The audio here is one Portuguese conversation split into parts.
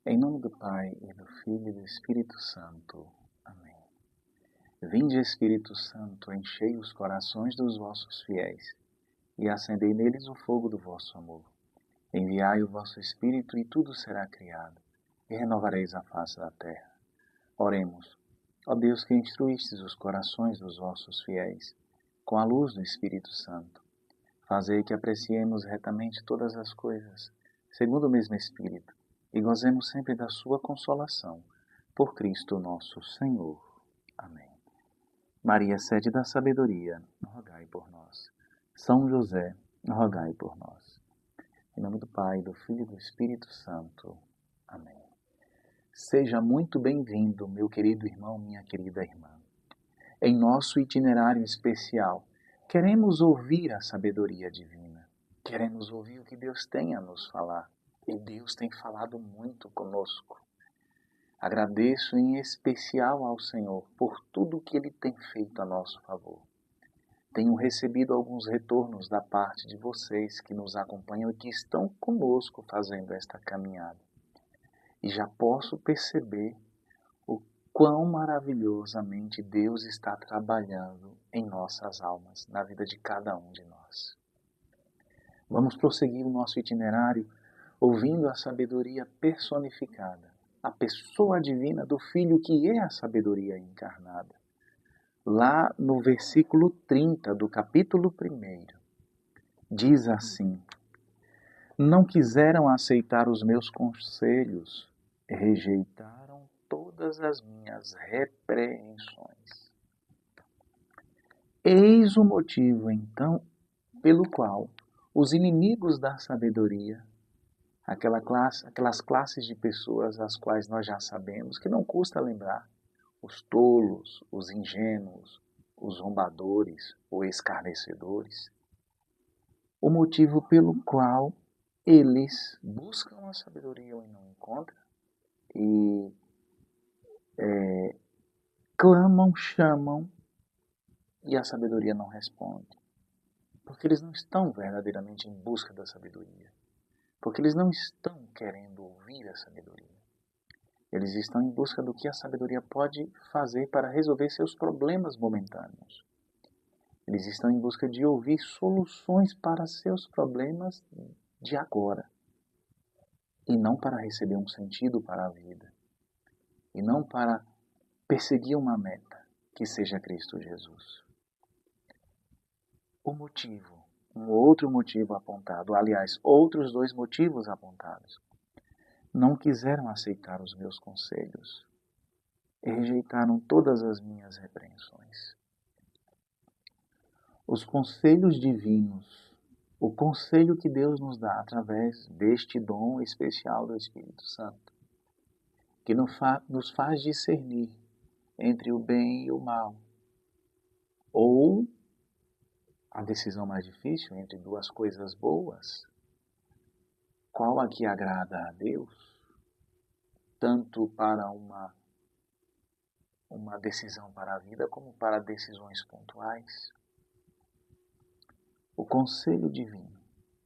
Em nome do Pai, e do Filho e do Espírito Santo. Amém. Vinde, Espírito Santo, enchei os corações dos vossos fiéis, e acendei neles o fogo do vosso amor. Enviai o vosso Espírito, e tudo será criado, e renovareis a face da terra. Oremos. Ó Deus, que instruístes os corações dos vossos fiéis, com a luz do Espírito Santo, fazei que apreciemos retamente todas as coisas, segundo o mesmo Espírito, e gozemos sempre da sua consolação. Por Cristo nosso Senhor. Amém. Maria, sede da sabedoria, rogai por nós. São José, rogai por nós. Em nome do Pai, do Filho e do Espírito Santo. Amém. Seja muito bem-vindo, meu querido irmão, minha querida irmã. Em nosso itinerário especial, queremos ouvir a sabedoria divina. Queremos ouvir o que Deus tem a nos falar. E Deus tem falado muito conosco. Agradeço em especial ao Senhor por tudo que Ele tem feito a nosso favor. Tenho recebido alguns retornos da parte de vocês que nos acompanham e que estão conosco fazendo esta caminhada. E já posso perceber o quão maravilhosamente Deus está trabalhando em nossas almas, na vida de cada um de nós. Vamos prosseguir o nosso itinerário ouvindo a sabedoria personificada, a pessoa divina do Filho que é a sabedoria encarnada. Lá no versículo 30 do capítulo 1, diz assim: Não quiseram aceitar os meus conselhos, rejeitaram todas as minhas repreensões. Eis o motivo, então, pelo qual os inimigos da sabedoria, aquelas classes de pessoas as quais nós já sabemos, que não custa lembrar, os tolos, os ingênuos, os zombadores ou escarnecedores, o motivo pelo qual eles buscam a sabedoria e não encontram, e clamam, chamam, e a sabedoria não responde. Porque eles não estão verdadeiramente em busca da sabedoria. Porque eles não estão querendo ouvir a sabedoria. Eles estão em busca do que a sabedoria pode fazer para resolver seus problemas momentâneos. Eles estão em busca de ouvir soluções para seus problemas de agora. E não para receber um sentido para a vida. E não para perseguir uma meta, que seja Cristo Jesus. O motivo, um outro motivo apontado, aliás, outros dois motivos apontados. Não quiseram aceitar os meus conselhos e rejeitaram todas as minhas repreensões. Os conselhos divinos, o conselho que Deus nos dá através deste dom especial do Espírito Santo, que nos faz discernir entre o bem e o mal, ou a decisão mais difícil entre duas coisas boas, qual a que agrada a Deus, tanto para uma decisão para a vida como para decisões pontuais. O conselho divino,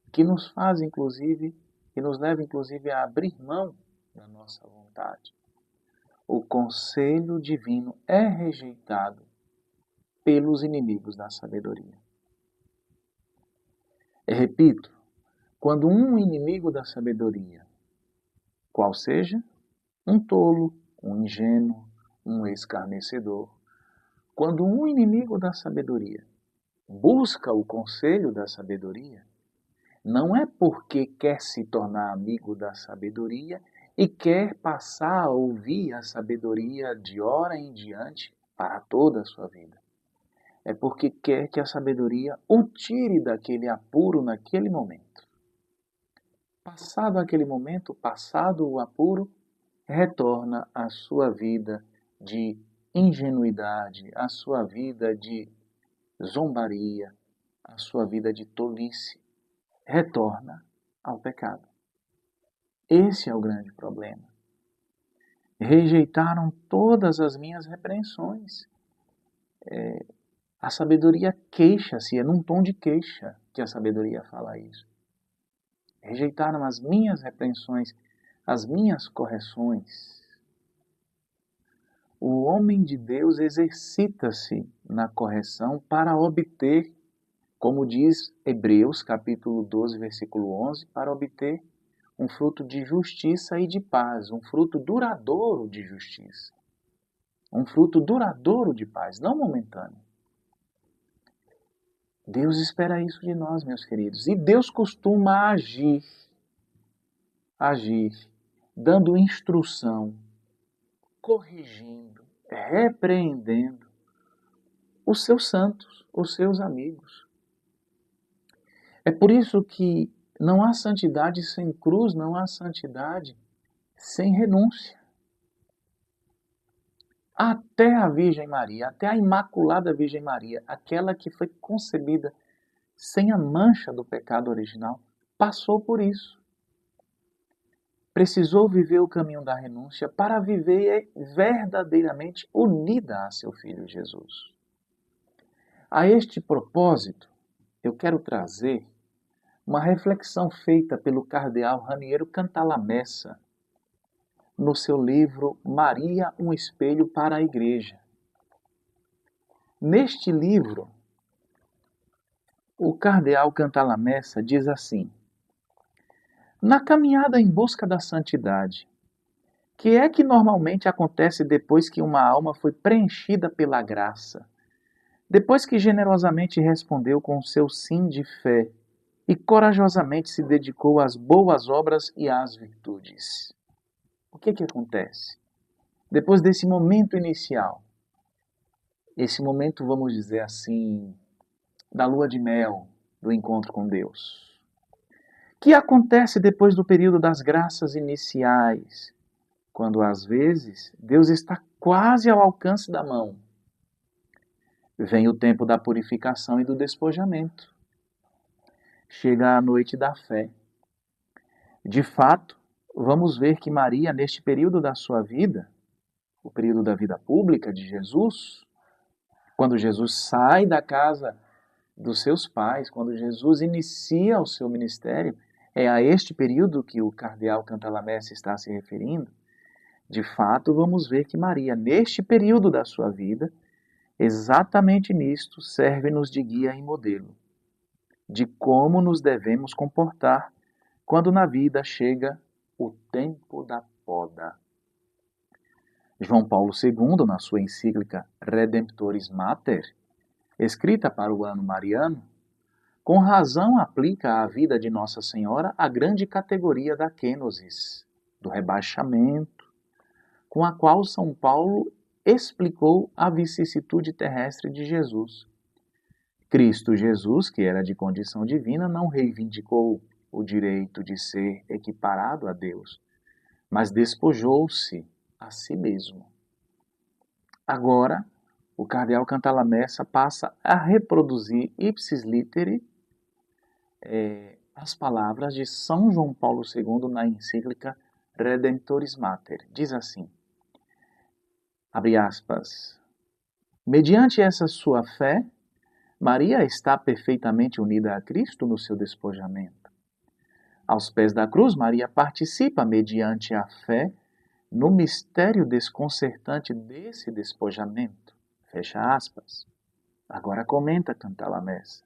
que nos faz inclusive, que nos leva inclusive a abrir mão da nossa vontade. O conselho divino é rejeitado pelos inimigos da sabedoria. Repito, quando um inimigo da sabedoria, qual seja, um tolo, um ingênuo, um escarnecedor, quando um inimigo da sabedoria busca o conselho da sabedoria, não é porque quer se tornar amigo da sabedoria e quer passar a ouvir a sabedoria de hora em diante para toda a sua vida. É porque quer que a sabedoria o tire daquele apuro naquele momento. Passado aquele momento, passado o apuro, retorna à sua vida de ingenuidade, à sua vida de zombaria, à sua vida de tolice. Retorna ao pecado. Esse é o grande problema. Rejeitaram todas as minhas repreensões. A sabedoria queixa-se, é num tom de queixa que a sabedoria fala isso. Rejeitaram as minhas repreensões, as minhas correções. O homem de Deus exercita-se na correção para obter, como diz Hebreus capítulo 12, versículo 11, para obter um fruto de justiça e de paz, um fruto duradouro de justiça, um fruto duradouro de paz, não momentâneo. Deus espera isso de nós, meus queridos, e Deus costuma agir, dando instrução, corrigindo, repreendendo os seus santos, os seus amigos. É por isso que não há santidade sem cruz, não há santidade sem renúncia. Até a Virgem Maria, até a Imaculada Virgem Maria, aquela que foi concebida sem a mancha do pecado original, passou por isso. Precisou viver o caminho da renúncia para viver verdadeiramente unida a seu Filho Jesus. A este propósito, eu quero trazer uma reflexão feita pelo cardeal Raniero Cantalamessa no seu livro Maria, um espelho para a Igreja. Neste livro, o cardeal Cantalamessa diz assim: na caminhada em busca da santidade, que é que normalmente acontece depois que uma alma foi preenchida pela graça, depois que generosamente respondeu com o seu sim de fé e corajosamente se dedicou às boas obras e às virtudes. O que acontece? Depois desse momento inicial, esse momento, vamos dizer assim, da lua de mel, do encontro com Deus. O que acontece depois do período das graças iniciais, quando às vezes Deus está quase ao alcance da mão? Vem o tempo da purificação e do despojamento. Chega a noite da fé. De fato, vamos ver que Maria, neste período da sua vida, o período da vida pública de Jesus, quando Jesus sai da casa dos seus pais, quando Jesus inicia o seu ministério, é a este período que o cardeal Cantalamessa está se referindo. De fato, vamos ver que Maria, neste período da sua vida, exatamente nisto, serve-nos de guia e modelo, de como nos devemos comportar quando na vida chega o tempo da poda. João Paulo II, na sua encíclica Redemptoris Mater, escrita para o ano mariano, com razão aplica à vida de Nossa Senhora a grande categoria da kenosis, do rebaixamento, com a qual São Paulo explicou a vicissitude terrestre de Jesus. Cristo Jesus, que era de condição divina, não reivindicou o direito de ser equiparado a Deus, mas despojou-se a si mesmo. Agora, o cardeal Cantalamessa passa a reproduzir ipsis literi as palavras de São João Paulo II na encíclica Redemptoris Mater. Diz assim, abre aspas, mediante essa sua fé, Maria está perfeitamente unida a Cristo no seu despojamento. Aos pés da cruz, Maria participa, mediante a fé, no mistério desconcertante desse despojamento. Fecha aspas. Agora comenta Cantalamessa.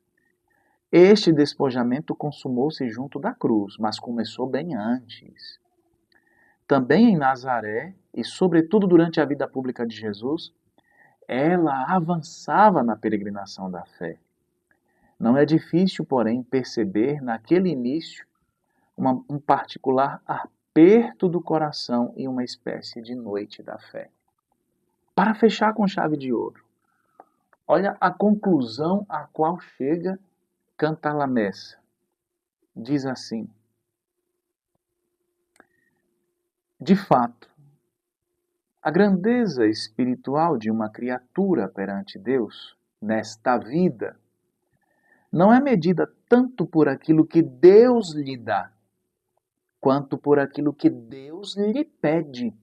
Este despojamento consumou-se junto da cruz, mas começou bem antes. Também em Nazaré, e sobretudo durante a vida pública de Jesus, ela avançava na peregrinação da fé. Não é difícil, porém, perceber naquele início um particular aperto do coração e uma espécie de noite da fé. Para fechar com chave de ouro, olha a conclusão a qual chega Cantalamessa. Diz assim, de fato, a grandeza espiritual de uma criatura perante Deus, nesta vida, não é medida tanto por aquilo que Deus lhe dá, quanto por aquilo que Deus lhe pede.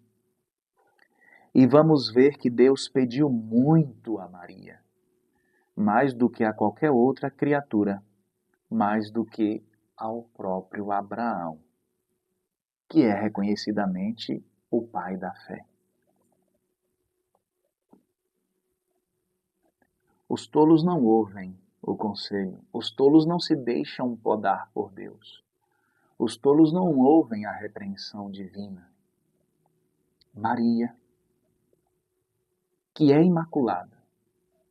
E vamos ver que Deus pediu muito a Maria, mais do que a qualquer outra criatura, mais do que ao próprio Abraão. que é reconhecidamente o pai da fé. Os tolos não ouvem o conselho, os tolos não se deixam podar por Deus, os tolos não ouvem a repreensão divina. Maria, que é imaculada,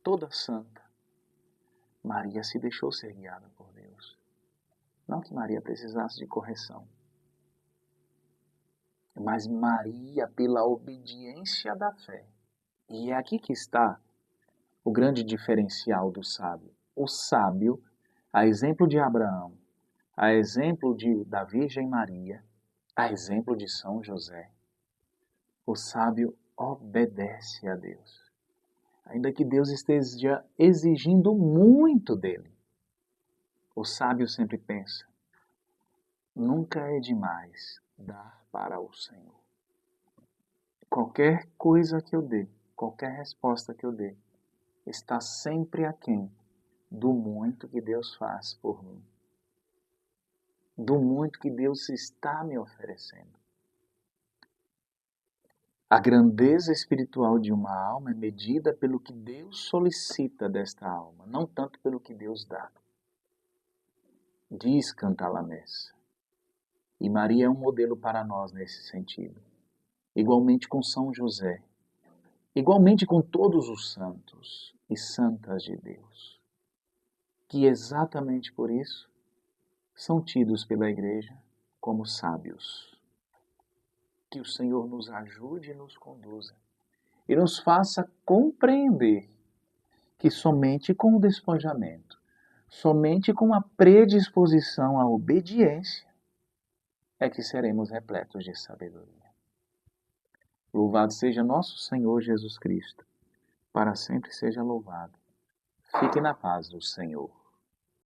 toda santa, Maria se deixou ser guiada por Deus. Não que Maria precisasse de correção, mas Maria, pela obediência da fé. E é aqui que está o grande diferencial do sábio. O sábio, a exemplo de Abraão, a exemplo da Virgem Maria, a exemplo de São José, o sábio obedece a Deus. Ainda que Deus esteja exigindo muito dele, o sábio sempre pensa: nunca é demais dar para o Senhor. Qualquer coisa que eu dê, qualquer resposta que eu dê, está sempre aquém do muito que Deus faz por mim, do muito que Deus está me oferecendo. A grandeza espiritual de uma alma é medida pelo que Deus solicita desta alma, não tanto pelo que Deus dá. Diz Cantalamessa. E Maria é um modelo para nós nesse sentido. Igualmente com São José, igualmente com todos os santos e santas de Deus, que exatamente por isso são tidos pela Igreja como sábios. Que o Senhor nos ajude e nos conduza e nos faça compreender que somente com o despojamento, somente com a predisposição à obediência é que seremos repletos de sabedoria. Louvado seja nosso Senhor Jesus Cristo, para sempre seja louvado. Fique na paz do Senhor.